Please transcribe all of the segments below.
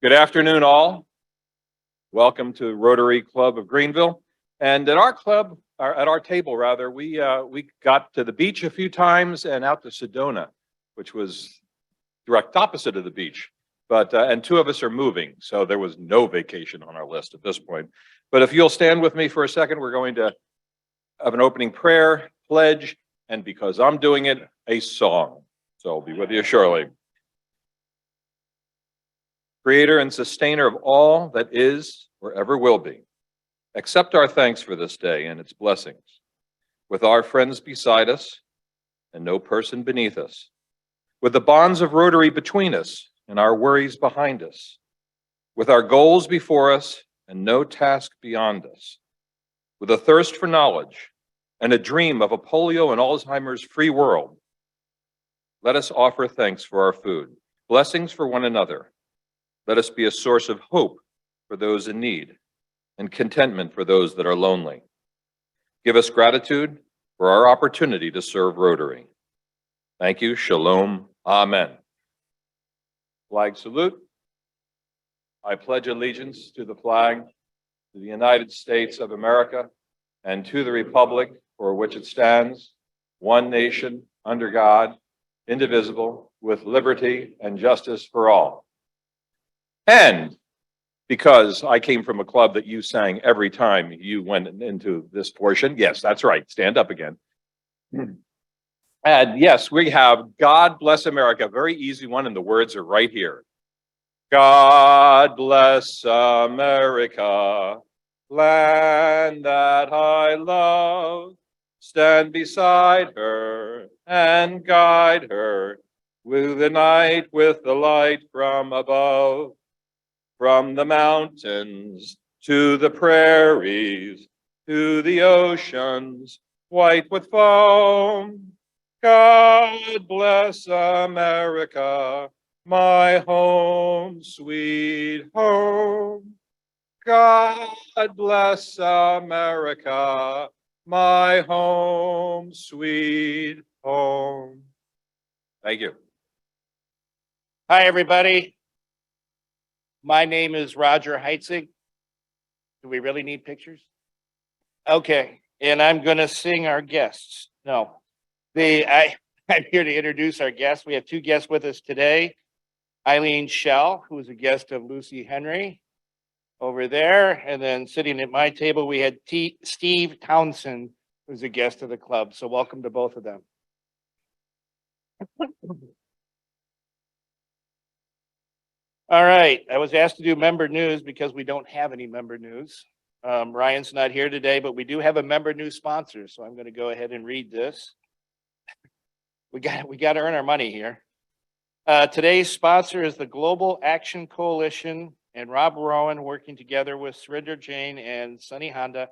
Good afternoon, all. Welcome to Rotary Club of Greenville. And at our club, or at our table rather, we got to the beach a few times and out to Sedona, which was direct opposite of the beach. But and two of us are moving, so there was no vacation on our list at this point. But if you'll stand with me for a second, we're going to have an opening prayer, pledge, and because I'm doing it, a song. So I'll be with you shortly. Creator and sustainer of all that is or ever will be, accept our thanks for this day and its blessings. With our friends beside us and no person beneath us, with the bonds of Rotary between us and our worries behind us, with our goals before us and no task beyond us, with a thirst for knowledge and a dream of a polio and Alzheimer's free world, let us offer thanks for our food, blessings for one another. Let us be a source of hope for those in need and contentment for those that are lonely. Give us gratitude for our opportunity to serve Rotary. Thank you. Shalom. Amen. Flag salute. I pledge allegiance to the flag of the United States of America and to the republic for which it stands, one nation, under God, indivisible, with liberty and justice for all. And because I came from a club that you sang every time you went into this portion, yes, that's right, stand up again. And yes, we have God Bless America, a very easy one, and the words are right here. God bless America, land that I love. Stand beside her and guide her through the night with the light from above. From the mountains to the prairies, to the oceans, white with foam. God bless America, my home, sweet home. God bless America, my home, sweet home. Thank you. Hi, everybody. My name is Roger Heitzig. Do we really need pictures? Okay, and I'm going to sing our guests. No, I'm here to introduce our guests. We have two guests with us today. Eileen Schell, who is a guest of Lucy Henry over there. And then sitting at my table, we had Steve Townsend, who's a guest of the club. So welcome to both of them. All right, I was asked to do member news because we don't have any member news. Ryan's not here today, but we do have a member news sponsor, so I'm going to go ahead and read this. We got to earn our money here. Today's sponsor is the Global Action Coalition, and Rob Rowan, working together with Surinder Jain and Sunny Honda,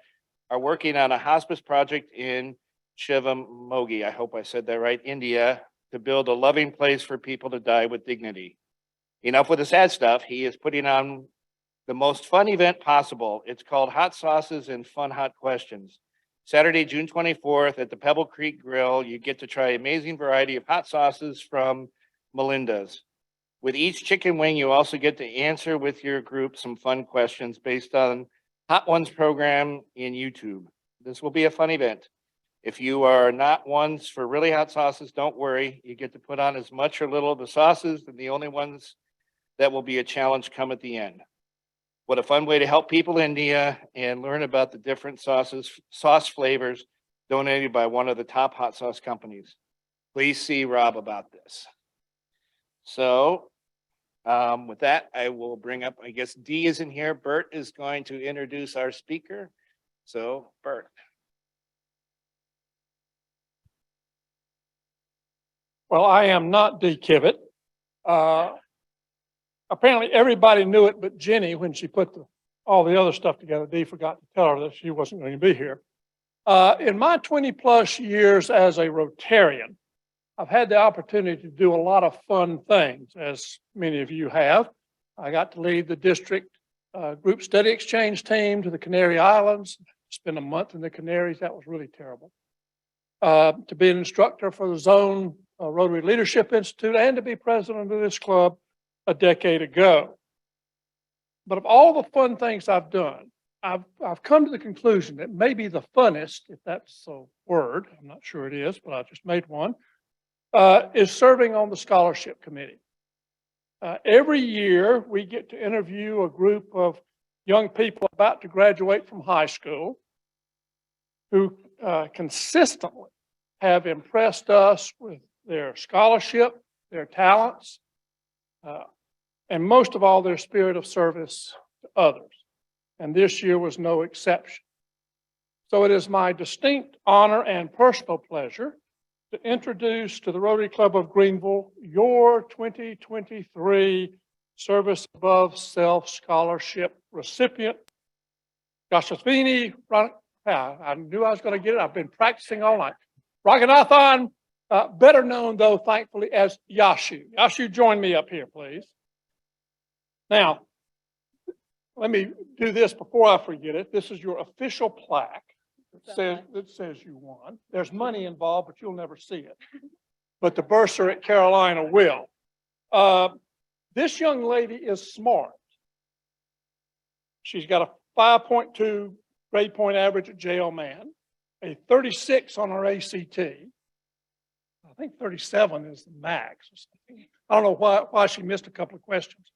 are working on a hospice project in Shivamogi, I hope I said that right, India, to build a loving place for people to die with dignity. Enough with the sad stuff. He is putting on the most fun event possible. It's called Hot Sauces and Fun Hot Questions. Saturday, June 24th at the Pebble Creek Grill, you get to try an amazing variety of hot sauces from Melinda's. With each chicken wing, you also get to answer with your group some fun questions based on Hot Ones program in YouTube. This will be a fun event. If you are not ones for really hot sauces, don't worry. You get to put on as much or little of the sauces, and the only ones that will be a challenge come at the end. What a fun way to help people in India and learn about the different sauce flavors donated by one of the top hot sauce companies. Please see Rob about this. So with that, I will bring up, I guess Dee is in here. Bert is going to introduce our speaker. So Bert. Well, I am not Dee Kivett. Apparently everybody knew it but Jenny when she put all the other stuff together. Dee forgot to tell her that she wasn't going to be here. In my 20 plus years as a Rotarian, I've had the opportunity to do a lot of fun things, as many of you have. I got to lead the district group study exchange team to the Canary Islands, spend a month in the Canaries. That was really terrible. To be an instructor for the Zone Rotary Leadership Institute and to be president of this club a decade ago. But of all the fun things I've done, I've come to the conclusion that maybe the funnest, if that's a word, I'm not sure it is, but I just made one, is serving on the scholarship committee. Every year, we get to interview a group of young people about to graduate from high school who consistently have impressed us with their scholarship, their talents, and most of all, their spirit of service to others. And this year was no exception. So it is my distinct honor and personal pleasure to introduce to the Rotary Club of Greenville your 2023 Service Above Self Scholarship recipient, Yashasvini. I knew I was going to get it. I've been practicing all night. Raghunathan, better known though, thankfully, as Yashu. Yashu, join me up here, please. Now, let me do this before I forget it. This is your official plaque that says you won. There's money involved, but you'll never see it. But the bursar at Carolina will. This young lady is smart. She's got a 5.2 grade point average at JLMan, a 36 on her ACT. I think 37 is the max. I don't know why she missed a couple of questions.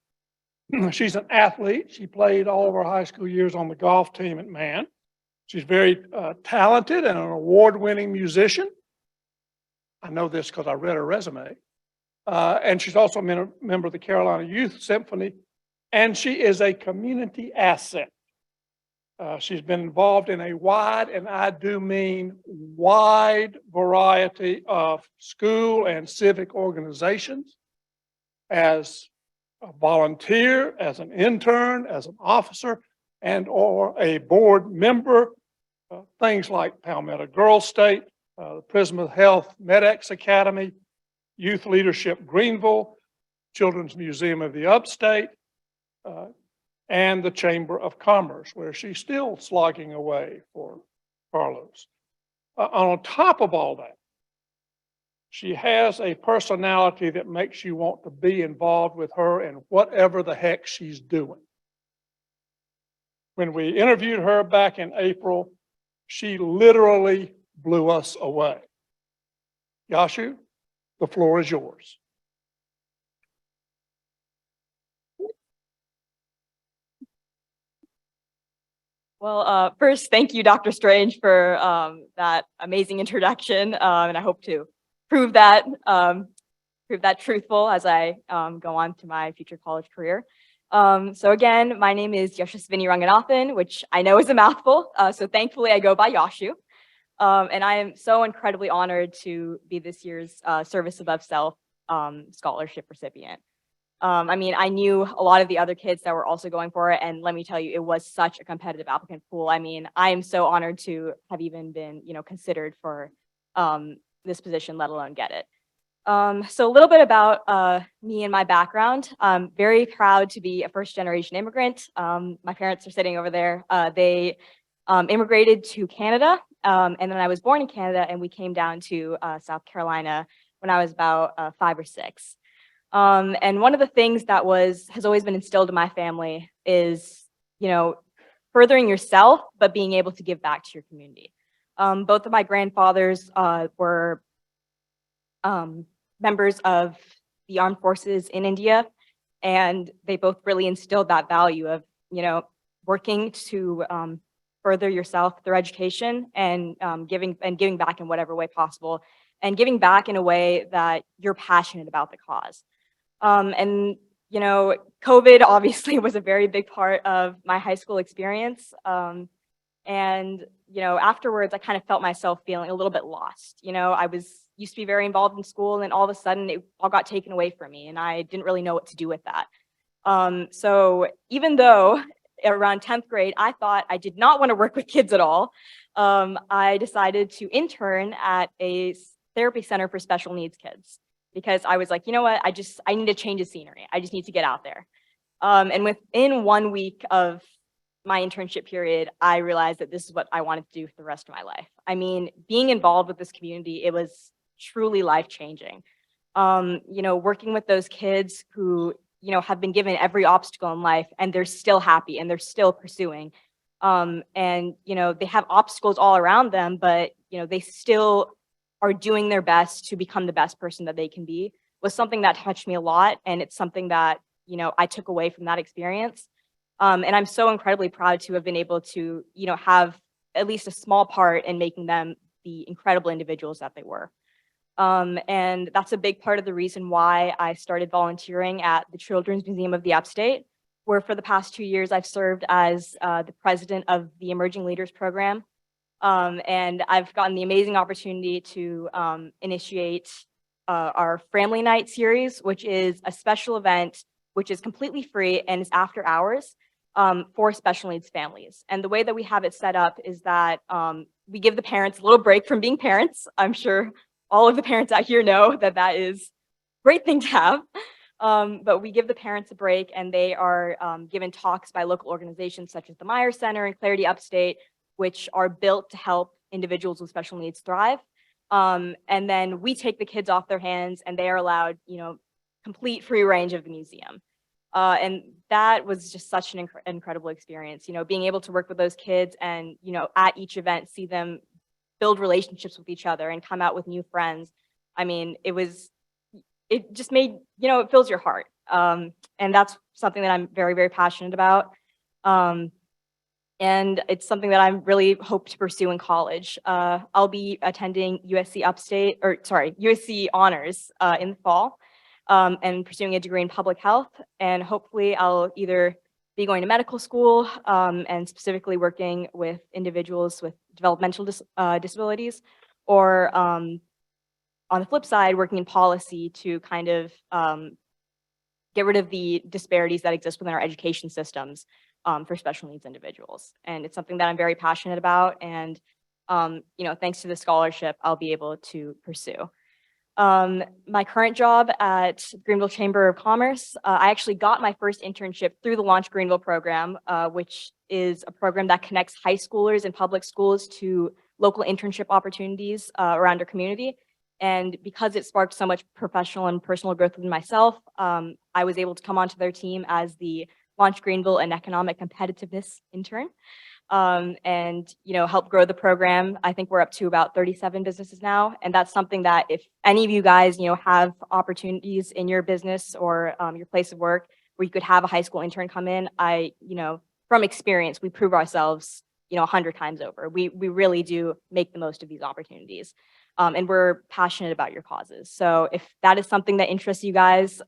She's an athlete. She played all of her high school years on the golf team at Man. She's very talented and an award-winning musician. I know this because I read her resume. And she's also a member of the Carolina Youth Symphony, and she is a community asset. She's been involved in a wide, and I do mean wide, variety of school and civic organizations as a volunteer, as an intern, as an officer, and or a board member. Things like Palmetto Girls State, the Prism Health MedX Academy, Youth Leadership Greenville, Children's Museum of the Upstate, and the Chamber of Commerce, where she's still slogging away for Carlos. On top of all that, she has a personality that makes you want to be involved with her in whatever the heck she's doing. When we interviewed her back in April, she literally blew us away. Yashu, the floor is yours. Well, first, thank you, Dr. Strange, for that amazing introduction, and I hope to prove that truthful as I go on to my future college career. So again, my name is Yashasvini Ranganathan, which I know is a mouthful, so thankfully I go by Yashu. And I am so incredibly honored to be this year's Service Above Self scholarship recipient. I mean, I knew a lot of the other kids that were also going for it, and let me tell you, it was such a competitive applicant pool. I mean, I am so honored to have even been, considered for this position, let alone get it. So a little bit about me and my background. I'm very proud to be a first-generation immigrant. My parents are sitting over there. They immigrated to Canada, and then I was born in Canada, and we came down to South Carolina when I was about 5 or 6. And one of the things that has always been instilled in my family is, furthering yourself, but being able to give back to your community. Both of my grandfathers were members of the armed forces in India, and they both really instilled that value of, working to further yourself through education and giving back in whatever way possible, and giving back in a way that you're passionate about the cause. And COVID obviously was a very big part of my high school experience. And afterwards, I kind of felt myself feeling a little bit lost. I used to be very involved in school, and all of a sudden it all got taken away from me, and I didn't really know what to do with that. So even though around 10th grade, I thought I did not want to work with kids at all, I decided to intern at a therapy center for special needs kids, because I was like, you know what, I need to change the scenery. I just need to get out there. And within 1 week of my internship period, I realized that this is what I wanted to do for the rest of my life. I mean, being involved with this community, it was truly life-changing. Working with those kids who have been given every obstacle in life and they're still happy and they're still pursuing. And, they have obstacles all around them, but, they still are doing their best to become the best person that they can be, was something that touched me a lot. And it's something that, I took away from that experience. And I'm so incredibly proud to have been able to, have at least a small part in making them the incredible individuals that they were. And that's a big part of the reason why I started volunteering at the Children's Museum of the Upstate, where for the past 2 years, I've served as the president of the Emerging Leaders Program. And I've gotten the amazing opportunity to initiate our Family Night series, which is a special event, which is completely free and is after hours for special needs families. And the way that we have it set up is that we give the parents a little break from being parents. I'm sure all of the parents out here know that that is a great thing to have. But we give the parents a break, and they are given talks by local organizations such as the Meyer Center and Clarity Upstate, which are built to help individuals with special needs thrive. And then we take the kids off their hands, and they are allowed, complete free range of the museum. And that was just such an incredible experience, being able to work with those kids and, at each event, see them build relationships with each other and come out with new friends. I mean, it just made, it fills your heart. And that's something that I'm very, very passionate about. And it's something that I really hope to pursue in college. I'll be attending USC Honors in the fall and pursuing a degree in public health. And hopefully I'll either be going to medical school and specifically working with individuals with developmental disabilities, or on the flip side, working in policy to kind of get rid of the disparities that exist within our education systems for special needs individuals. And it's something that I'm very passionate about. And, thanks to the scholarship, I'll be able to pursue. My current job at Greenville Chamber of Commerce, I actually got my first internship through the Launch Greenville program, which is a program that connects high schoolers and public schools to local internship opportunities around our community. And because it sparked so much professional and personal growth within myself, I was able to come onto their team as the Launch Greenville and Economic Competitiveness intern, and help grow the program. I think we're up to about 37 businesses now, and that's something that if any of you guys have opportunities in your business or your place of work where you could have a high school intern come in, from experience, we prove ourselves 100 times over. We really do make the most of these opportunities. And we're passionate about your causes. So if that is something that interests you guys,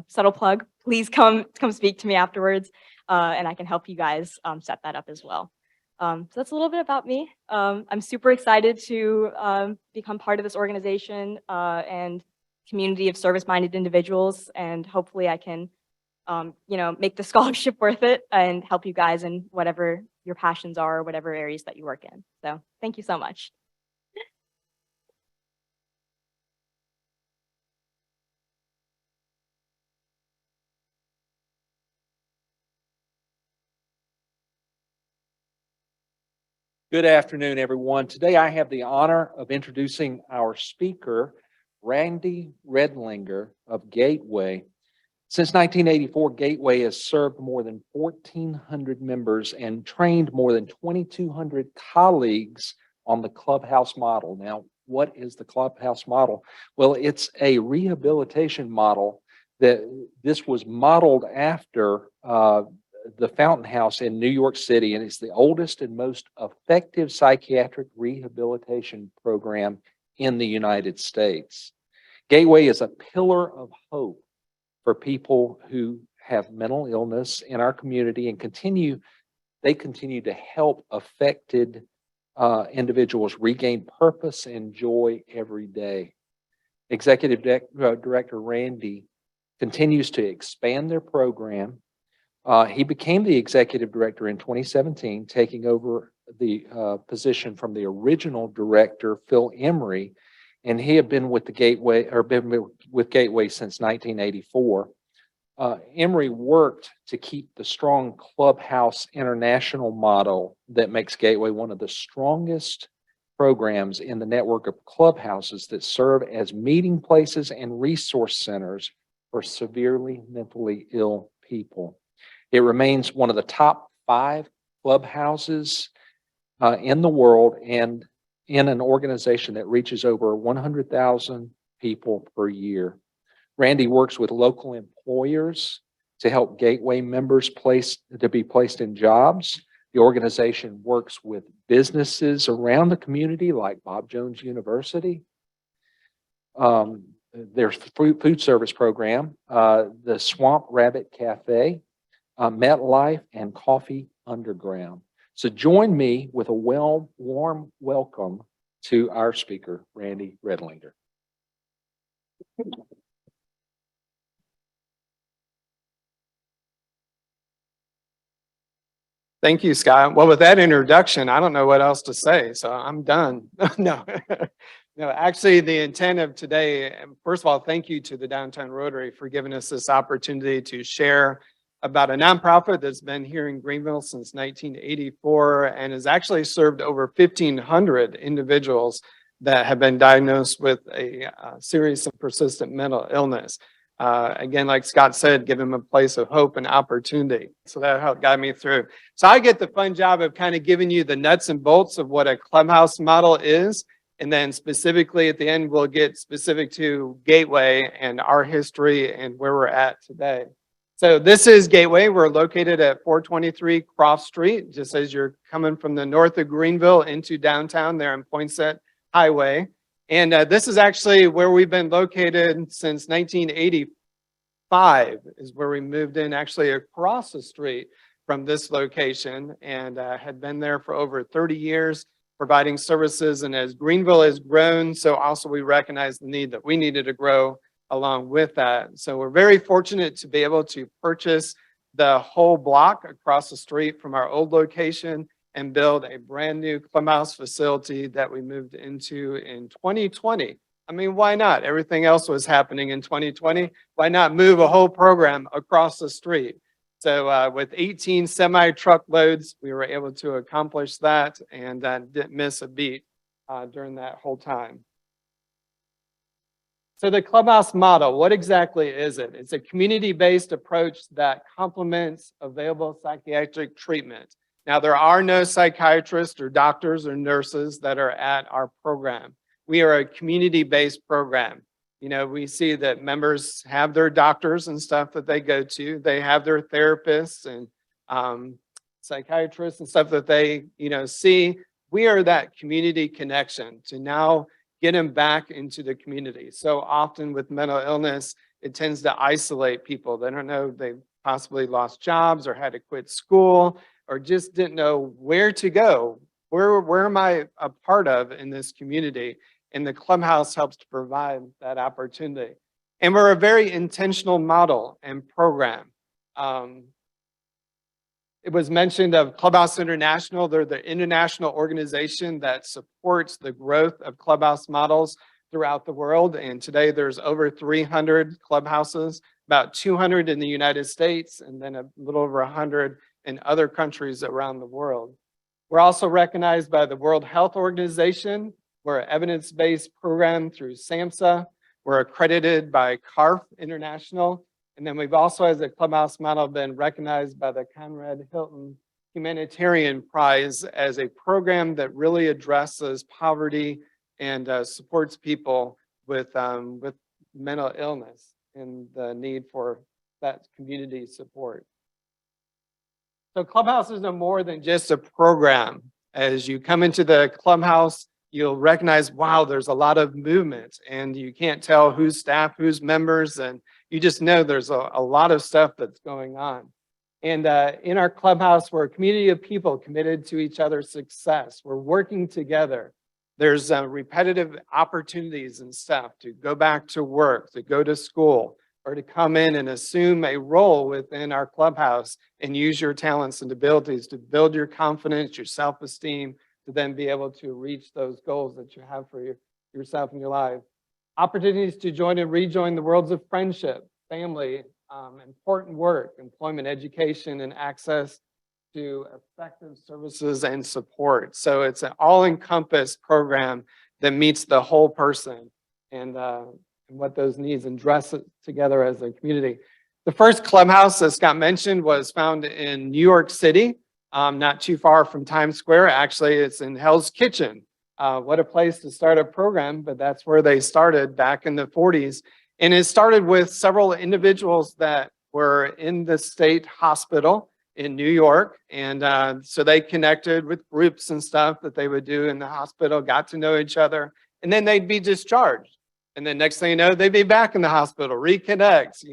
subtle plug, please come speak to me afterwards, and I can help you guys set that up as well. So that's a little bit about me. I'm super excited to become part of this organization and community of service-minded individuals, and hopefully I can, make the scholarship worth it and help you guys in whatever your passions are or whatever areas that you work in. So thank you so much. Good afternoon, everyone. Today I have the honor of introducing our speaker, Randy Redlinger of Gateway. Since 1984, Gateway has served more than 1,400 members and trained more than 2,200 colleagues on the Clubhouse model. Now, what is the Clubhouse model? Well, it's a rehabilitation model that this was modeled after the Fountain House in New York City, and it's the oldest and most effective psychiatric rehabilitation program in the United States. Gateway is a pillar of hope for people who have mental illness in our community, and they continue to help affected individuals regain purpose and joy every day. Executive Director Randy continues to expand their program. He became the executive director in 2017, taking over the position from the original director, Phil Emery, and he had been with Gateway since 1984. Emery worked to keep the strong Clubhouse International model that makes Gateway one of the strongest programs in the network of clubhouses that serve as meeting places and resource centers for severely mentally ill people. It remains one of the top 5 clubhouses in the world and in an organization that reaches over 100,000 people per year. Randy works with local employers to help Gateway members be placed in jobs. The organization works with businesses around the community like Bob Jones University. There's food service program, the Swamp Rabbit Cafe, MetLife, and Coffee Underground. So join me with a warm welcome to our speaker, Randy Redlinger. Thank you, Scott. Well, with that introduction, I don't know what else to say, so I'm done. No, no, actually, the intent of today, first of all, thank you to the Downtown Rotary for giving us this opportunity to share about a nonprofit that's been here in Greenville since 1984 and has actually served over 1,500 individuals that have been diagnosed with a serious and persistent mental illness. Again, like Scott said, give them a place of hope and opportunity. So that helped guide me through. So I get the fun job of kind of giving you the nuts and bolts of what a clubhouse model is. And then specifically at the end, we'll get specific to Gateway and our history and where we're at today. So this is Gateway. We're located at 423 Croft Street, just as you're coming from the north of Greenville into downtown there on Poinsett Highway. And this is actually where we've been located since 1985 is where we moved in actually across the street from this location and had been there for over 30 years providing services. And as Greenville has grown, so also we recognize the need that we needed to grow along with that. So we're very fortunate to be able to purchase the whole block across the street from our old location and build a brand new clubhouse facility that we moved into in 2020. I mean, why not? Everything else was happening in 2020. Why not move a whole program across the street? So with 18 semi-truck loads, we were able to accomplish that and didn't miss a beat during that whole time. So the clubhouse model, what exactly is it? It's a community-based approach that complements available psychiatric treatment. Now, there are no psychiatrists or doctors or nurses that are at our program. We are a community-based program. You know, we see that members have their doctors and stuff that they go to. They have their therapists and psychiatrists and stuff that they, see. We are that community connection to now get them back into the community. So often with mental illness, it tends to isolate people. They don't know they've possibly lost jobs or had to quit school or just didn't know where to go. Where am I a part of in this community? And the clubhouse helps to provide that opportunity. And we're a very intentional model and program. It was mentioned of Clubhouse International. They're the international organization that supports the growth of clubhouse models throughout the world. And today there's over 300 clubhouses, about 200 in the United States, and then a little over 100 in other countries around the world. We're also recognized by the World Health Organization. We're an evidence-based program through SAMHSA. We're accredited by CARF International. And then we've also, as a clubhouse model, been recognized by the Conrad Hilton Humanitarian Prize as a program that really addresses poverty and supports people with mental illness and the need for that community support. So Clubhouse is no more than just a program. As you come into the Clubhouse, you'll recognize, wow, there's a lot of movement and you can't tell who's staff, who's members, and you just know there's a lot of stuff that's going on. And in our Clubhouse, we're a community of people committed to each other's success. We're working together. There's repetitive opportunities and stuff to go back to work, to go to school, or to come in and assume a role within our Clubhouse and use your talents and abilities to build your confidence, your self-esteem, to then be able to reach those goals that you have for yourself in your life. Opportunities to join and rejoin the worlds of friendship, family, important work, employment, education, and access to effective services and support. So it's an all-encompassed program that meets the whole person. And and what those needs and dress it together as a community. The first clubhouse, as Scott mentioned, was found in New York City, not too far from Times Square. Actually, it's in Hell's Kitchen. What a place to start a program, but that's where they started back in the 40s. And it started with several individuals that were in the state hospital in New York. And so they connected with groups and stuff that they would do in the hospital, got to know each other, and then they'd be discharged. And then next thing you know, they'd be back in the hospital, reconnect,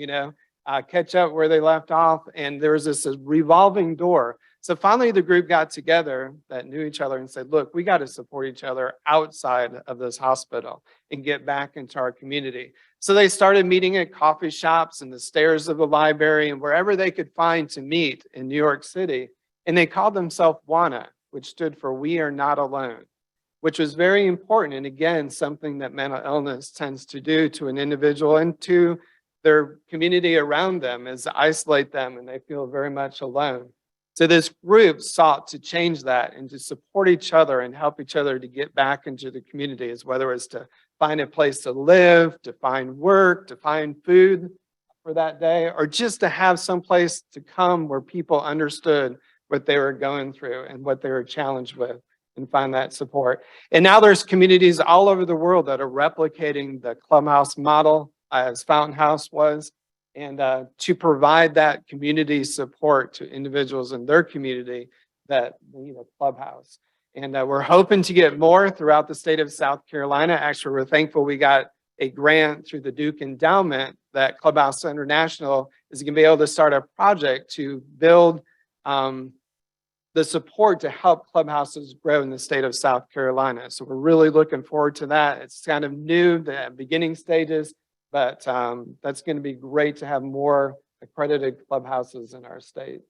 catch up where they left off. And there was this revolving door. So finally, the group got together that knew each other and said, look, we got to support each other outside of this hospital and get back into our community. So they started meeting at coffee shops and the stairs of the library and wherever they could find to meet in New York City. And they called themselves WANA, which stood for We Are Not Alone, which was very important. And again, something that mental illness tends to do to an individual and to their community around them is isolate them and they feel very much alone. So this group sought to change that and to support each other and help each other to get back into the communities, whether it's to find a place to live, to find work, to find food for that day, or just to have some place to come where people understood what they were going through and what they were challenged with and find that support. And now there's communities all over the world that are replicating the clubhouse model as Fountain House was, and to provide that community support to individuals in their community that need a clubhouse. And we're hoping to get more throughout the state of South Carolina. Actually, we're thankful we got a grant through the Duke Endowment that Clubhouse International is going to be able to start a project to build the support to help clubhouses grow in the state of South Carolina. So we're really looking forward to that. It's kind of new, the beginning stages, but that's going to be great to have more accredited clubhouses in our state.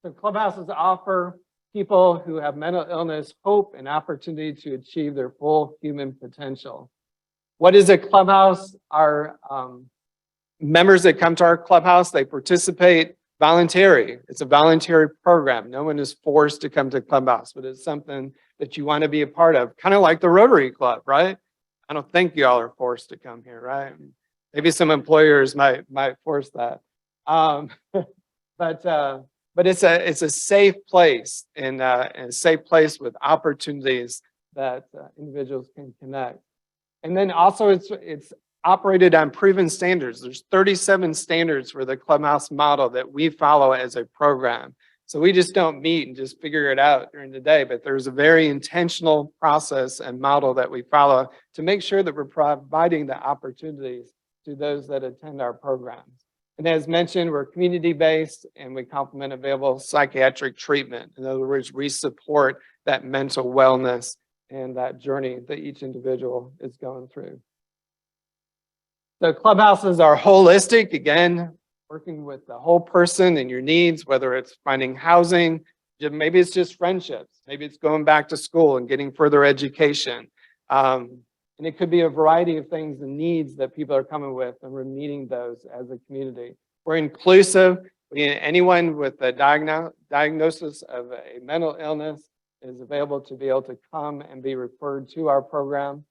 So clubhouses offer people who have mental illness hope and opportunity to achieve their full human potential. What is a clubhouse? Our members that come to our clubhouse, they participate voluntary. It's a voluntary program. No one is forced to come to clubhouse, but it's something that you want to be a part of, kind of like the Rotary Club, right? I don't think y'all are forced to come here, right? Maybe some employers might force that. But it's a safe place and a safe place with opportunities that individuals can connect. And then also it's operated on proven standards. There's 37 standards for the clubhouse model that we follow as a program. So we just don't meet and just figure it out during the day, but there's a very intentional process and model that we follow to make sure that we're providing the opportunities to those that attend our programs. And as mentioned, we're community-based and we complement available psychiatric treatment. In other words, we support that mental wellness and that journey that each individual is going through. So clubhouses are holistic, again, working with the whole person and your needs, whether it's finding housing, maybe it's just friendships, maybe it's going back to school and getting further education. And it could be a variety of things and needs that people are coming with, and we're meeting those as a community. We're inclusive. Anyone with a diagnosis of a mental illness is available to be able to come and be referred to our program.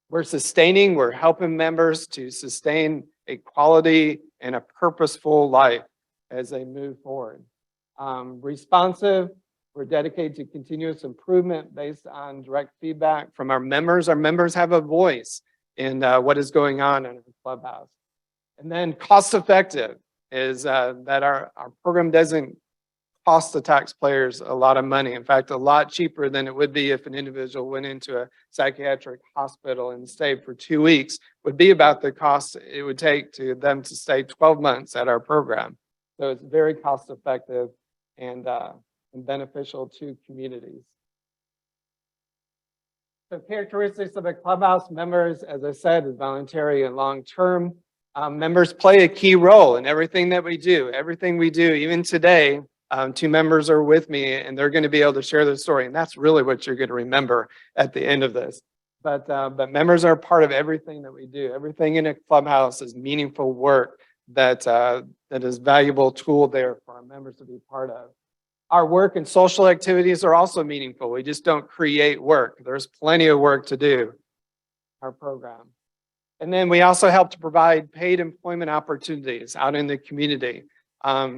We're helping members to sustain a quality and a purposeful life as they move forward. Responsive, we're dedicated to continuous improvement based on direct feedback from our members. Our members have a voice in what is going on in the clubhouse. And then cost effective is that our program doesn't cost the taxpayers a lot of money. In fact, a lot cheaper than it would be if an individual went into a psychiatric hospital and stayed for 2 weeks, would be about the cost it would take to them to stay 12 months at our program. So it's very cost effective and beneficial to communities. So characteristics of a clubhouse members, as I said, is voluntary and long-term. Members play a key role in everything that we do. Everything we do, even today, 2 members are with me and they're going to be able to share their story. And that's really what you're going to remember at the end of this. But members are part of everything that we do. Everything in a clubhouse is meaningful work that is a valuable tool there for our members to be part of. Our work and social activities are also meaningful. We just don't create work. There's plenty of work to do. our program. And then we also help to provide paid employment opportunities out in the community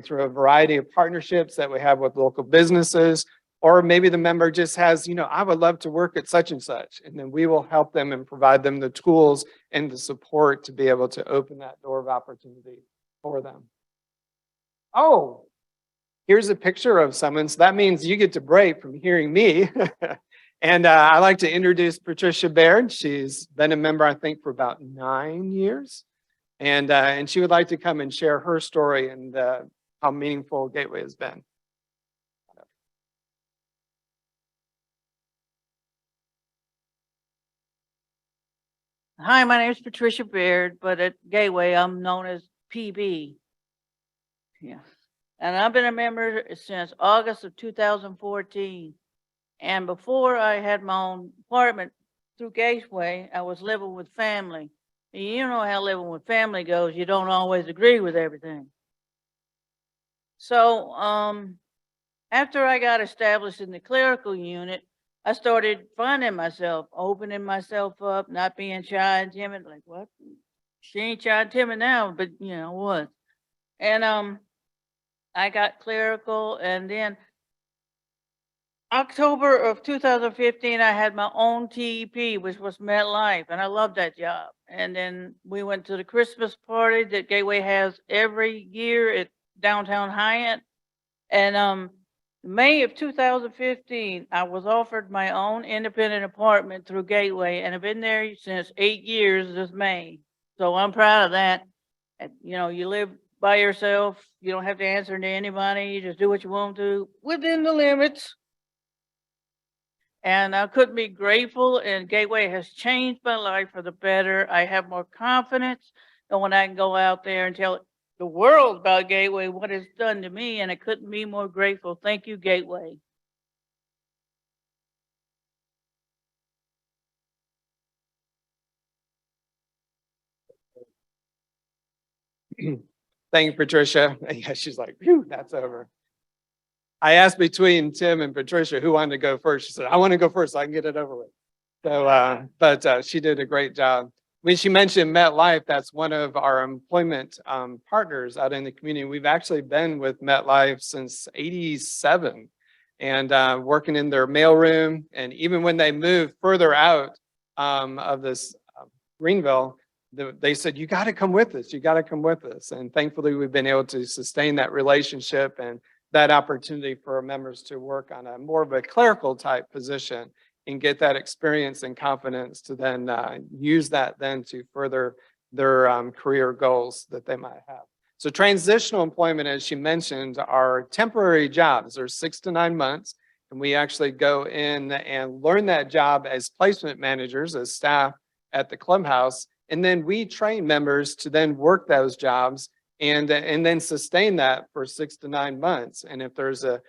through a variety of partnerships that we have with local businesses, or maybe the member just has, I would love to work at such and such, and then we will help them and provide them the tools and the support to be able to open that door of opportunity for them. Oh, here's a picture of someone. So that means you get to break from hearing me. And I'd like to introduce Patricia Baird. She's been a member, I think, for about 9 years. And she would like to come and share her story and how meaningful Gateway has been. Hi, my name is Patricia Baird, but at Gateway, I'm known as PB. Yeah. And I've been a member since August of 2014. And before I had my own apartment through Gateway, I was living with family. And you know how living with family goes. You don't always agree with everything. So after I got established in the clerical unit, I started finding myself, opening myself up, not being shy and timid. Like, what? She ain't shy and timid now, but what? And I got clerical, and then October of 2015, I had my own TEP, which was MetLife, and I loved that job. And then we went to the Christmas party that Gateway has every year at downtown Hyatt. And May of 2015, I was offered my own independent apartment through Gateway, and I've been there since 8 years this May. So I'm proud of that. And, you live by yourself. You don't have to answer to anybody. You just do what you want to within the limits. And I couldn't be grateful, and Gateway has changed my life for the better. I have more confidence knowing I can go out there and tell the world about Gateway, what it's done to me, and I couldn't be more grateful. Thank you, Gateway. Thank you, Patricia. Yeah, she's like, phew, that's over. I asked between Tim and Patricia who wanted to go first. She said, I want to go first so I can get it over with. So, but she did a great job. When she mentioned MetLife, that's one of our employment partners out in the community. We've actually been with MetLife since '87 and working in their mailroom. And even when they moved further out of this Greenville, they said, you got to come with us. You got to come with us. And thankfully, we've been able to sustain that relationship and that opportunity for our members to work on a more of a clerical type position and get that experience and confidence to then use that then to further their career goals that they might have. So transitional employment, as she mentioned, are temporary jobs. They're 6 to 9 months. And we actually go in and learn that job as placement managers, as staff at the clubhouse. And then we train members to then work those jobs and then sustain that for 6 to 9 months. And if there's a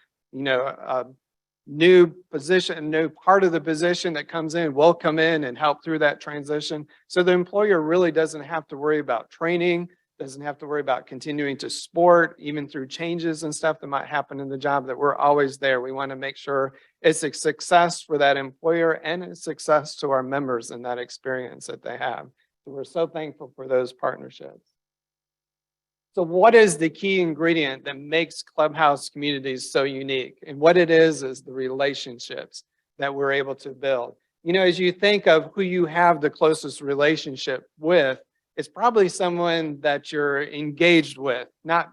new position, a new part of the position that comes in, we'll come in and help through that transition. So the employer really doesn't have to worry about training, doesn't have to worry about continuing to support, even through changes and stuff that might happen in the job, that we're always there. We want to make sure it's a success for that employer and a success to our members in that experience that they have. So we're so thankful for those partnerships. So what is the key ingredient that makes clubhouse communities so unique? And what it is the relationships that we're able to build. As you think of who you have the closest relationship with, it's probably someone that you're engaged with, not,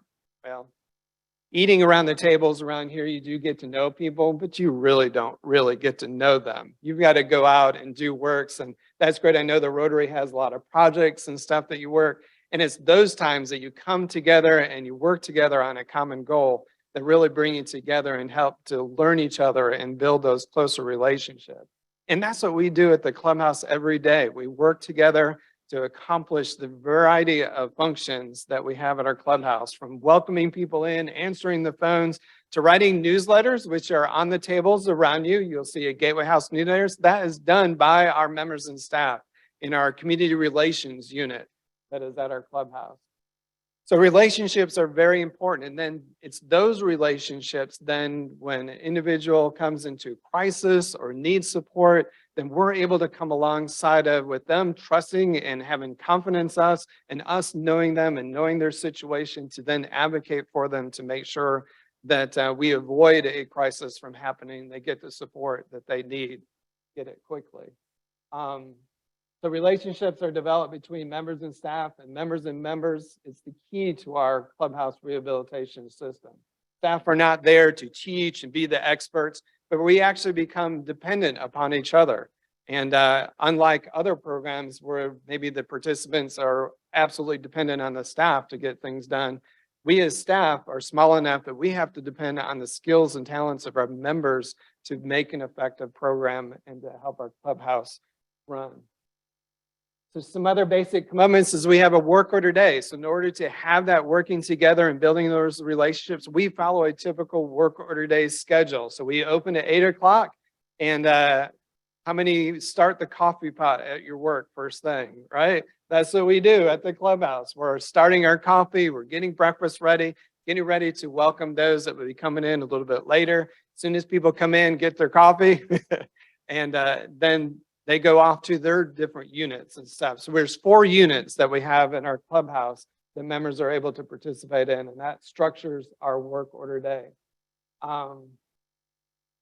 eating around the tables around here, you do get to know people, but you really don't really get to know them. You've got to go out and do works, and that's great. I know the Rotary has a lot of projects and stuff that you work. And it's those times that you come together and you work together on a common goal that really bring you together and help to learn each other and build those closer relationships. And that's what we do at the clubhouse every day. We work together to accomplish the variety of functions that we have at our clubhouse, from welcoming people in, answering the phones, to writing newsletters, which are on the tables around you. You'll see a Gateway House newsletters. That is done by our members and staff in our community relations unit that is at our clubhouse. So relationships are very important. And then it's those relationships then when an individual comes into crisis or needs support then we're able to come alongside of with them, trusting and having confidence us and us knowing them and knowing their situation to then advocate for them to make sure that we avoid a crisis from happening. They get the support that they need, get it quickly. So relationships are developed between members and staff, and members. It's the key to our clubhouse rehabilitation system. Staff are not there to teach and be the experts, but we actually become dependent upon each other. And unlike other programs where maybe the participants are absolutely dependent on the staff to get things done, we as staff are small enough that we have to depend on the skills and talents of our members to make an effective program and to help our clubhouse run. So some other basic commitments is we have a work order day. So in order to have that working together and building those relationships, we follow a typical work order day schedule. So we open at 8 o'clock, and how many start the coffee pot at your work first thing, right? That's what we do at the clubhouse. We're starting our coffee, we're getting breakfast ready, getting ready to welcome those that will be coming in a little bit later. As soon as people come in, get their coffee, and then they go off to their different units and stuff. So there's 4 units that we have in our clubhouse that members are able to participate in, and that structures our work order day. I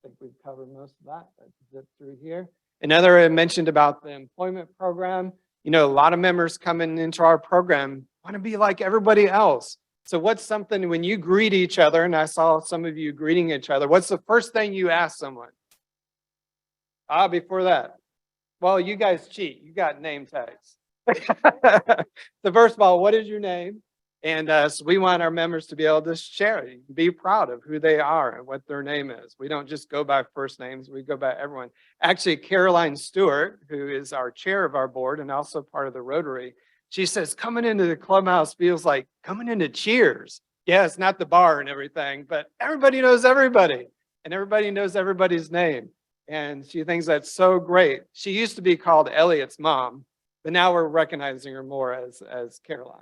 think we've covered most of that. Let's zip through here. Another I mentioned about the employment program. You know, a lot of members coming into our program want to be like everybody else. So what's something when you greet each other, and I saw some of you greeting each other, what's the first thing you ask someone? Before that. Well, you guys cheat. You got name tags. So first of all, what is your name? And so we want our members to be able to share it, be proud of who they are and what their name is. We don't just go by first names. We go by everyone. Actually, Caroline Stewart, who is our chair of our board and also part of the Rotary, she says, coming into the clubhouse feels like coming into Cheers. Yeah, it's not the bar and everything, but everybody knows everybody and everybody knows everybody's name. And she thinks that's so great. She used to be called Elliot's mom, but now we're recognizing her more as Caroline.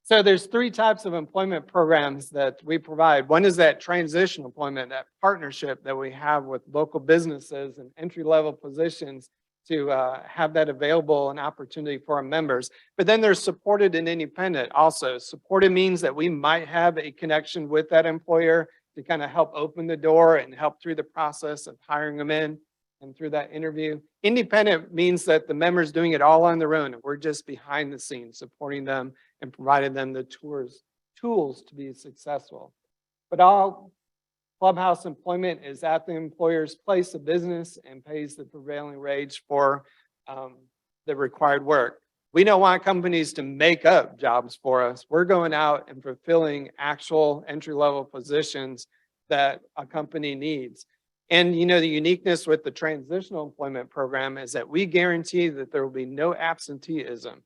So there's 3 types of employment programs that we provide. One is that transition employment, that partnership that we have with local businesses and entry-level positions to have that available and opportunity for our members. But then there's supported and independent also. Supported means that we might have a connection with that employer to kind of help open the door and help through the process of hiring them in and through that interview. Independent means that the members doing it all on their own, and we're just behind the scenes supporting them and providing them the tools to be successful. But all clubhouse employment is at the employer's place of business and pays the prevailing wage for the required work. We don't want companies to make up jobs for us. We're going out and fulfilling actual entry-level positions that a company needs. And you know, the uniqueness with the transitional employment program is that we guarantee that there will be no absenteeism.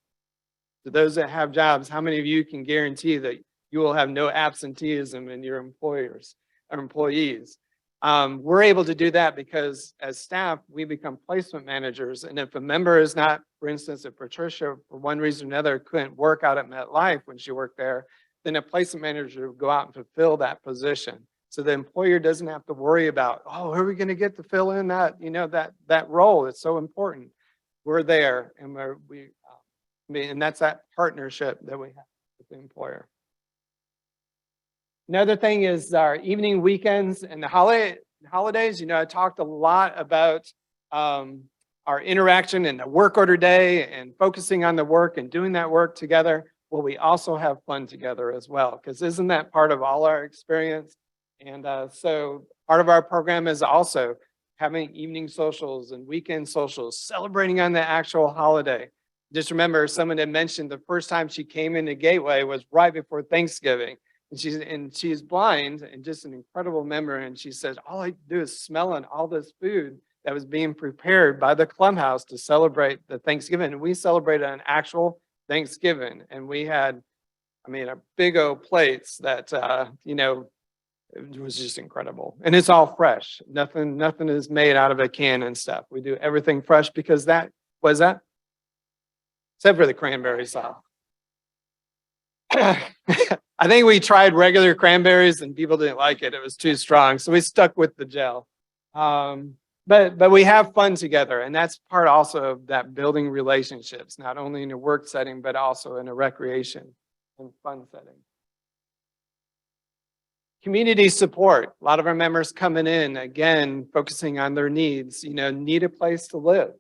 To those that have jobs, how many of you can guarantee that you will have no absenteeism in your employers or employees? We're able to do that because as staff, we become placement managers. And if a member is not, for instance, if Patricia, for one reason or another, couldn't work out at MetLife when she worked there, then a placement manager would go out and fulfill that position. So the employer doesn't have to worry about, oh, who are we going to get to fill in that, you know, that role? It's so important. We're there, and and that's that partnership that we have with the employer. Another thing is our evening weekends and the holidays. You know, I talked a lot about our interaction in the work order day and focusing on the work and doing that work together. Well, we also have fun together as well, because isn't that part of all our experience? And so part of our program is also having evening socials and weekend socials, celebrating on the actual holiday. Just remember, someone had mentioned the first time she came into Gateway was right before Thanksgiving. And she's blind and just an incredible member. And she says, all I do is smelling all this food that was being prepared by the clubhouse to celebrate the Thanksgiving. And we celebrated an actual Thanksgiving. And we had, I mean, a big old plates that, you know, it was just incredible. And it's all fresh. Nothing is made out of a can and stuff. We do everything fresh because that was that. Except for the cranberry sauce. I think we tried regular cranberries and people didn't like it. It was too strong. So we stuck with the gel. But we have fun together, and that's part also of that building relationships, not only in a work setting, but also in a recreation and fun setting. Community support. A lot of our members coming in, again, focusing on their needs, need a place to live,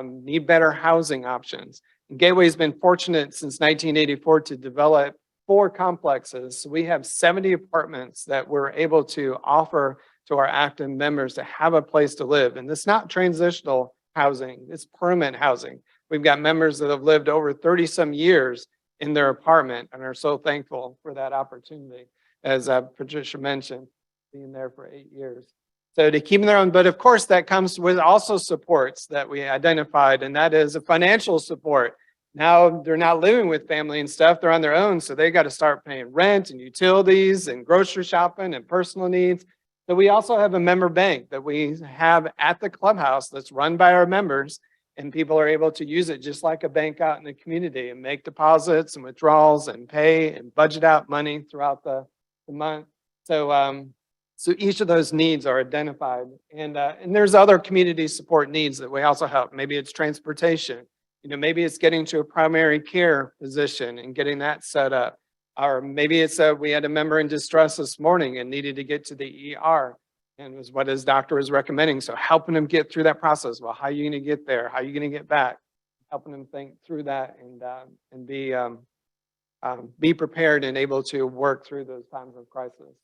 need better housing options. And Gateway's been fortunate since 1984 to develop 4 complexes. So we have 70 apartments that we're able to offer to our active members to have a place to live. And it's not transitional housing, it's permanent housing. We've got members that have lived over 30 some years in their apartment and are so thankful for that opportunity. As Patricia mentioned, being there for 8 years. So to keep them their own, but of course that comes with also supports that we identified, and that is a financial support. Now they're not living with family and stuff, they're on their own, so they got to start paying rent and utilities and grocery shopping and personal needs. So we also have a member bank that we have at the clubhouse that's run by our members, and people are able to use it just like a bank out in the community and make deposits and withdrawals and pay and budget out money throughout the month. So each of those needs are identified, and there's other community support needs that we also help. Maybe it's transportation, maybe it's getting to a primary care physician and getting that set up, or maybe it's we had a member in distress this morning and needed to get to the ER, and was what his doctor was recommending. So helping them get through that process. Well, how are you going to get there? How are you going to get back? Helping them think through that and be prepared and able to work through those times of crisis.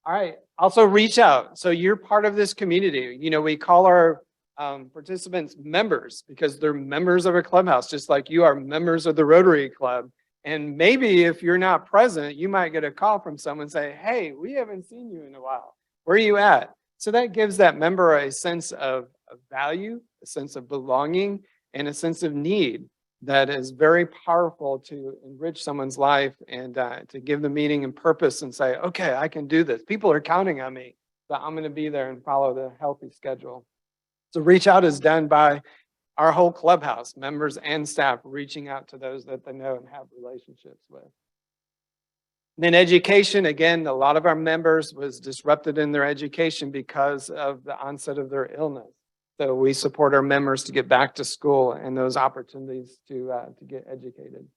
All right, also reach out. So you're part of this community. We call our participants members because they're members of a clubhouse, just like you are members of the Rotary Club. And maybe if you're not present, you might get a call from someone say, hey, we haven't seen you in a while. Where are you at? So that gives that member a sense of value, a sense of belonging, and a sense of need that is very powerful to enrich someone's life and to give them meaning and purpose and say, okay, I can do this. People are counting on me, so I'm going to be there and follow the healthy schedule. So reach out is done by our whole clubhouse, members and staff, reaching out to those that they know and have relationships with. And then education, again, a lot of our members was disrupted in their education because of the onset of their illness. So we support our members to get back to school and those opportunities to get educated.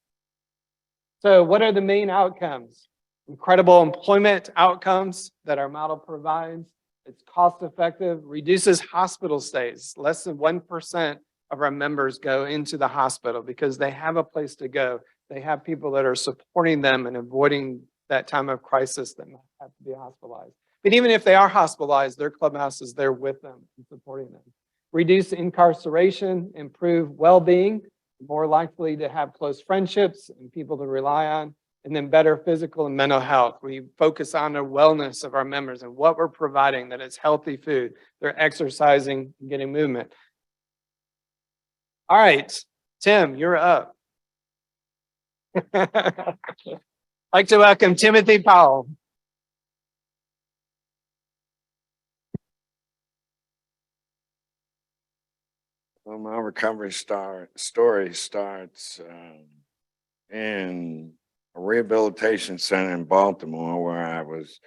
So what are the main outcomes? Incredible employment outcomes that our model provides. It's cost effective, reduces hospital stays. Less than 1% of our members go into the hospital because they have a place to go. They have people that are supporting them and avoiding that time of crisis that might have to be hospitalized. But even if they are hospitalized, their clubhouse is there with them and supporting them. Reduce incarceration, improve well-being, more likely to have close friendships and people to rely on, and then better physical and mental health. We focus on the wellness of our members and what we're providing, that it's healthy food, they're exercising, and getting movement. All right, Tim, you're up. I'd like to welcome Timothy Powell. Well, my recovery story starts in a rehabilitation center in Baltimore, where I was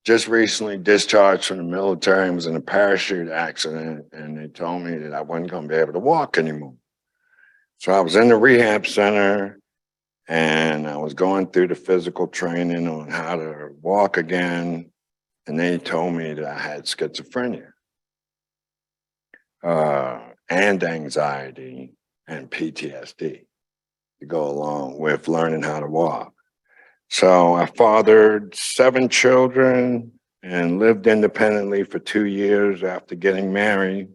just recently discharged from the military and was in a parachute accident, and they told me that I wasn't going to be able to walk anymore. So I was in the rehab center and I was going through the physical training on how to walk again, and they told me that I had schizophrenia. And anxiety and PTSD to go along with learning how to walk. So I fathered 7 children and lived independently for 2 years after getting married.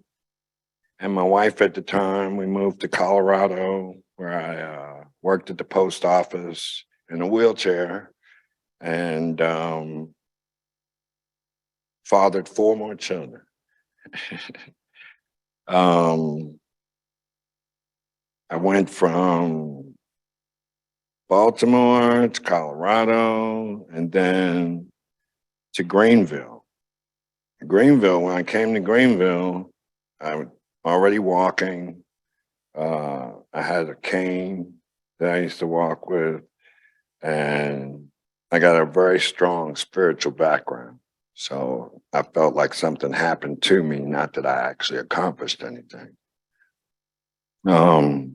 And my wife at the time, we moved to Colorado, where I worked at the post office in a wheelchair and fathered 4 more children. I went from Baltimore to Colorado and then to Greenville. When I came to Greenville, I was already walking. I had a cane that I used to walk with, and I got a very strong spiritual background. So I felt like something happened to me, not that I actually accomplished anything. I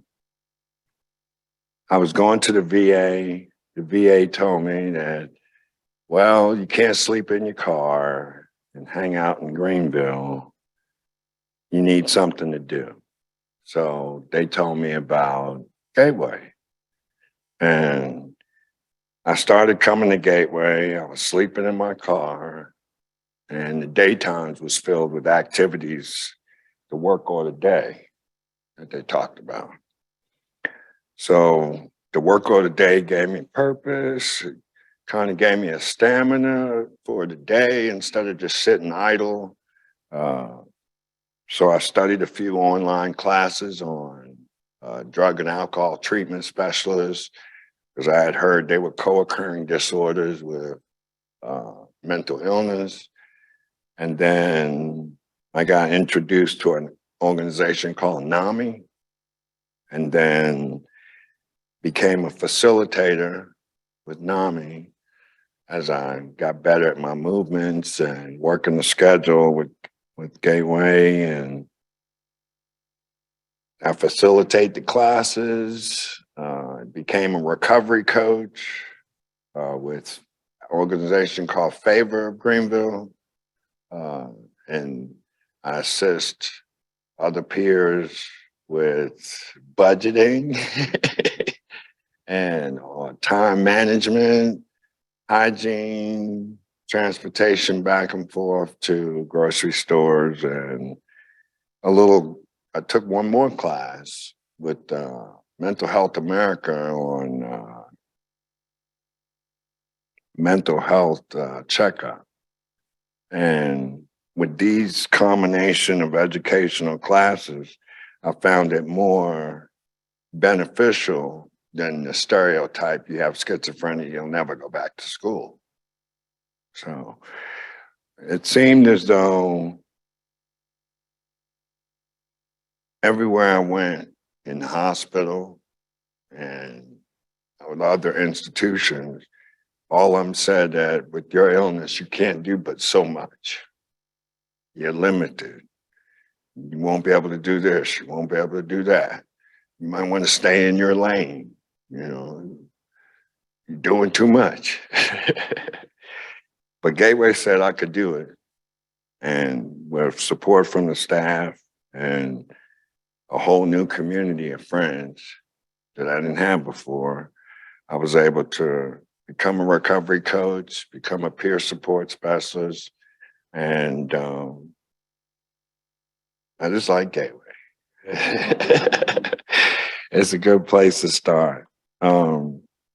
was going to the VA. The VA told me that, well, you can't sleep in your car and hang out in Greenville. You need something to do. So they told me about Gateway. And I started coming to Gateway. I was sleeping in my car, and the daytimes was filled with activities, the work or the day that they talked about. So the work of the day gave me purpose. It kind of gave me a stamina for the day instead of just sitting idle. So I studied a few online classes on drug and alcohol treatment specialists, because I had heard they were co-occurring disorders with mental illness. And then I got introduced to an organization called NAMI, and then became a facilitator with NAMI as I got better at my movements and working the schedule with Gateway. And I facilitate the classes, became a recovery coach with an organization called Favor of Greenville. And I assist other peers with budgeting and time management, hygiene, transportation back and forth to grocery stores, and I took one more class with Mental Health America on mental health checkup. And with these combination of educational classes, I found it more beneficial than the stereotype, you have schizophrenia, you'll never go back to school. So it seemed as though everywhere I went, in the hospital and with other institutions, all of them said that with your illness, you can't do but so much. You're limited. You won't be able to do this. You won't be able to do that. You might want to stay in your lane. You know, you're doing too much. But Gateway said I could do it. And with support from the staff and a whole new community of friends that I didn't have before, I was able to become a recovery coach, become a peer support specialist, and I just like Gateway. It's a good place to start.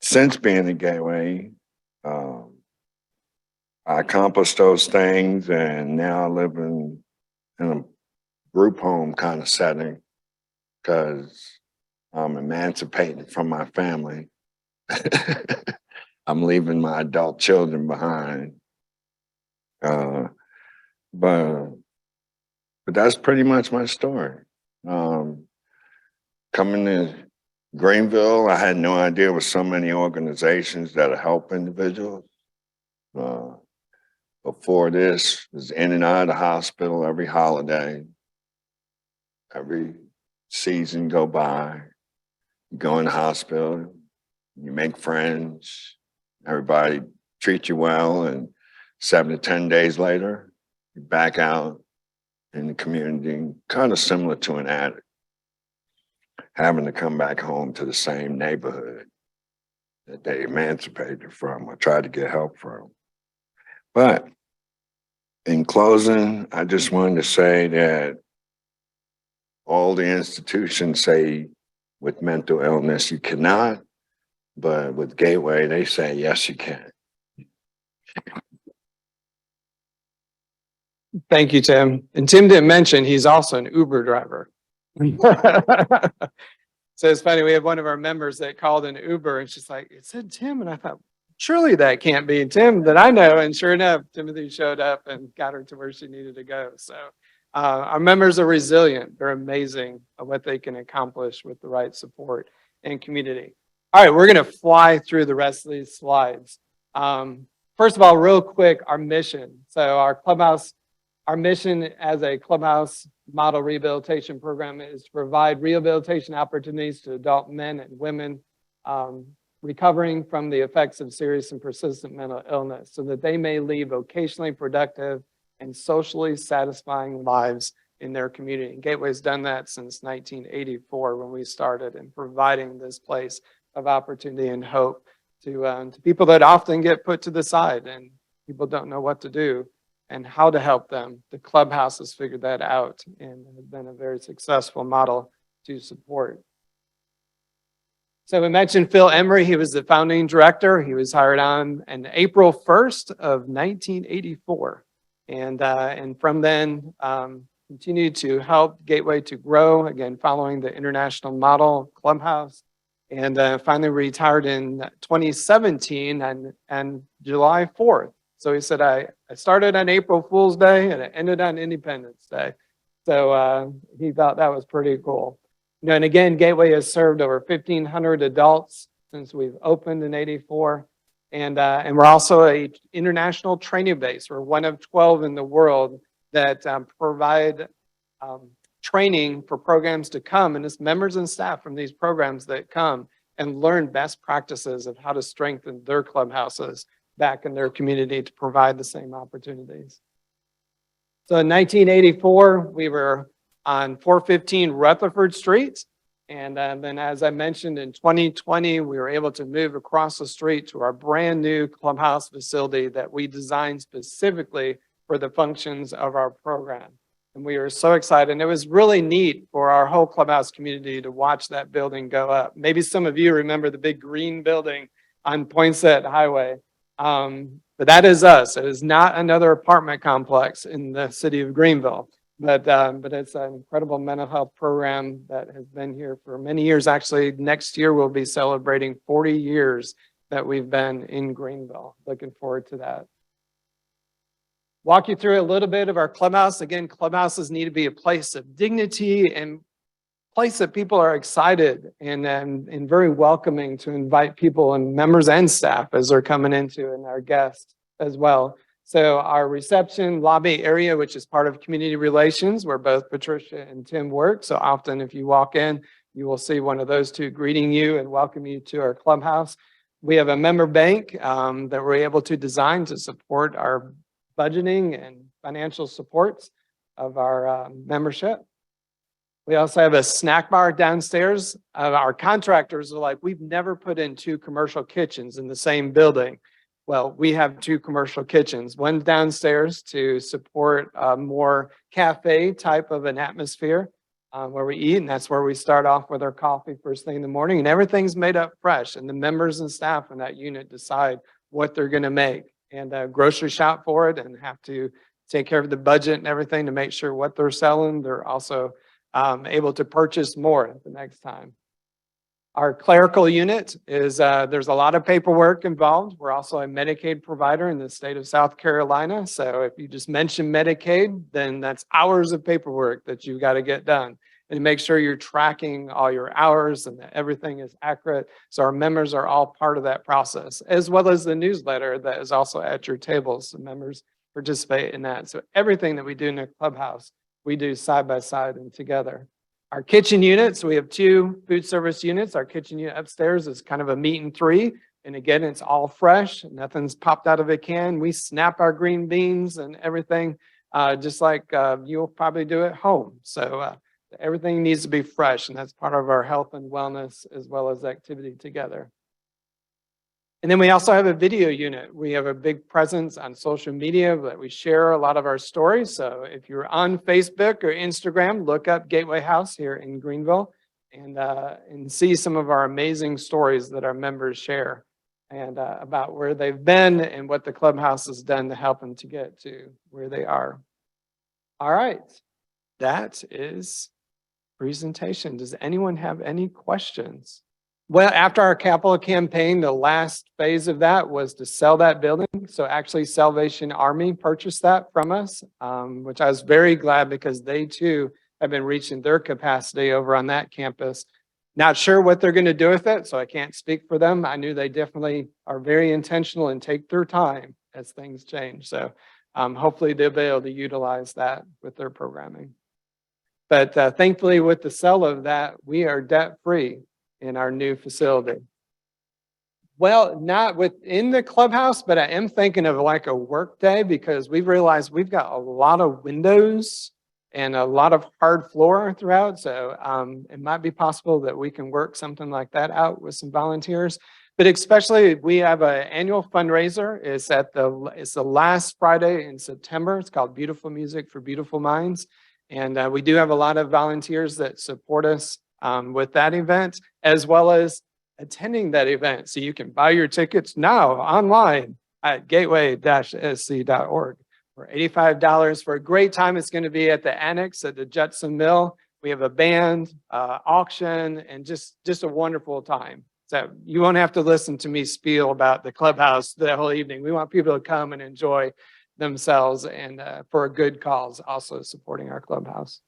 Since being at Gateway, I accomplished those things, and now I live in a group home kind of setting because I'm emancipating from my family. I'm leaving my adult children behind. But that's pretty much my story. Coming to Greenville, I had no idea there were so many organizations that help individuals. Before this, was in and out of the hospital every holiday, every season go by. You go in the hospital, you make friends, everybody treats you well, and 7 to 10 days later, you're back out in the community, kind of similar to an addict, having to come back home to the same neighborhood that they emancipated from or tried to get help from. But in closing, I just wanted to say that all the institutions say with mental illness you cannot, but with Gateway, they say, yes, you can. Thank you, Tim. And Tim didn't mention he's also an Uber driver. So it's funny, we have one of our members that called an Uber and she's like, it said Tim. And I thought, surely that can't be Tim that I know. And sure enough, Timothy showed up and got her to where she needed to go. So our members are resilient. They're amazing at what they can accomplish with the right support and community. All right, we're going to fly through the rest of these slides. first of all, real quick, our mission. So our mission as a clubhouse model rehabilitation program is to provide rehabilitation opportunities to adult men and women recovering from the effects of serious and persistent mental illness so that they may lead vocationally productive and socially satisfying lives in their community. And Gateway's done that since 1984 when we started in providing this place of opportunity and hope to people that often get put to the side and people don't know what to do and how to help them. The clubhouse has figured that out and has been a very successful model to support. So we mentioned Phil Emery. He was the founding director. He was hired on April 1st of 1984. And from then, continued to help Gateway to grow, again, following the international model clubhouse. And finally retired in 2017 and July 4th. So he said, I started on April Fool's Day and it ended on Independence Day. So he thought that was pretty cool. You know, and again, Gateway has served over 1,500 adults since we've opened in '84. And we're also a international training base. We're one of 12 in the world that provide training for programs to come, and it's members and staff from these programs that come and learn best practices of how to strengthen their clubhouses back in their community to provide the same opportunities. So in 1984, we were on 415 Rutherford Street. And then as I mentioned, in 2020, we were able to move across the street to our brand new clubhouse facility that we designed specifically for the functions of our program. And we were so excited. And it was really neat for our whole clubhouse community to watch that building go up. Maybe some of you remember the big green building on Poinsett Highway. But that is us. It is not another apartment complex in the city of Greenville. But it's an incredible mental health program that has been here for many years. Actually, next year we'll be celebrating 40 years that we've been in Greenville. Looking forward to that. Walk you through a little bit of our clubhouse. Again, clubhouses need to be a place of dignity and place that people are excited and very welcoming to invite people and members and staff as they're coming into and our guests as well. So our reception lobby area, which is part of community relations, where both Patricia and Tim work. So often if you walk in, you will see one of those two greeting you and welcome you to our clubhouse. We have a member bank that we're able to design to support our budgeting and financial supports of our membership. We also have a snack bar downstairs. Our contractors are like, we've never put in two commercial kitchens in the same building. Well, we have two commercial kitchens, one downstairs to support a more cafe type of an atmosphere where we eat, and that's where we start off with our coffee first thing in the morning, and everything's made up fresh, and the members and staff in that unit decide what they're going to make and grocery shop for it and have to take care of the budget and everything to make sure what they're selling, they're also able to purchase more the next time. Our clerical unit is, there's a lot of paperwork involved. We're also a Medicaid provider in the state of South Carolina. So if you just mention Medicaid, then that's hours of paperwork that you've got to get done. And make sure you're tracking all your hours and that everything is accurate. So our members are all part of that process, as well as the newsletter that is also at your tables. So members participate in that. So everything that we do in the clubhouse, we do side by side and together. Our kitchen units, we have two food service units. Our kitchen unit upstairs is kind of a meat and three. And again, it's all fresh. Nothing's popped out of a can. We snap our green beans and everything, just like you'll probably do at home. So everything needs to be fresh. And that's part of our health and wellness as well as activity together. And then we also have a video unit. We have a big presence on social media that we share a lot of our stories. So if you're on Facebook or Instagram, look up Gateway House here in Greenville and see some of our amazing stories that our members share and about where they've been and what the clubhouse has done to help them to get to where they are. All right, that is presentation. Does anyone have any questions? Well, after our capital campaign, the last phase of that was to sell that building. So actually Salvation Army purchased that from us, which I was very glad because they too have been reaching their capacity over on that campus. Not sure what they're going to do with it, so I can't speak for them. I knew they definitely are very intentional and take their time as things change. So hopefully they'll be able to utilize that with their programming. But thankfully, with the sale of that, we are debt-free in our new facility. Well, not within the clubhouse, but I am thinking of like a work day because we've realized we've got a lot of windows and a lot of hard floor throughout. So it might be possible that we can work something like that out with some volunteers. But especially we have an annual fundraiser. It's the last Friday in September. It's called Beautiful Music for Beautiful Minds. And we do have a lot of volunteers that support us with that event, as well as attending that event. So you can buy your tickets now online at gateway-sc.org for $85 for a great time. It's going to be at the annex at the Judson Mill. We have a band, auction, and just a wonderful time. So you won't have to listen to me spiel about the clubhouse the whole evening. We want people to come and enjoy themselves and for a good cause, also supporting our clubhouse.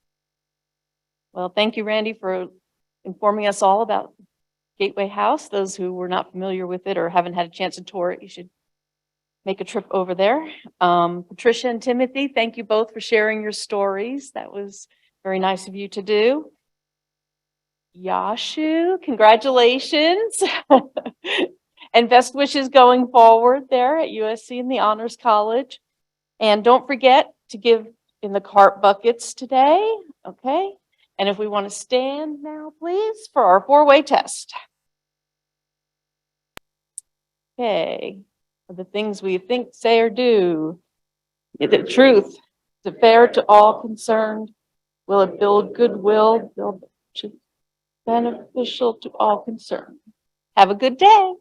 Well, thank you, Randy, for informing us all about Gateway House. Those who were not familiar with it or haven't had a chance to tour it, you should make a trip over there. Patricia and Timothy, thank you both for sharing your stories. That was very nice of you to do. Yashu, congratulations. And best wishes going forward there at USC in the Honors College. And don't forget to give in the cart buckets today, okay? And if we want to stand now, please, for our four-way test. Okay, the things we think, say, or do. Is it truth? Is it fair to all concerned? Will it build goodwill, beneficial to all concerned? Have a good day.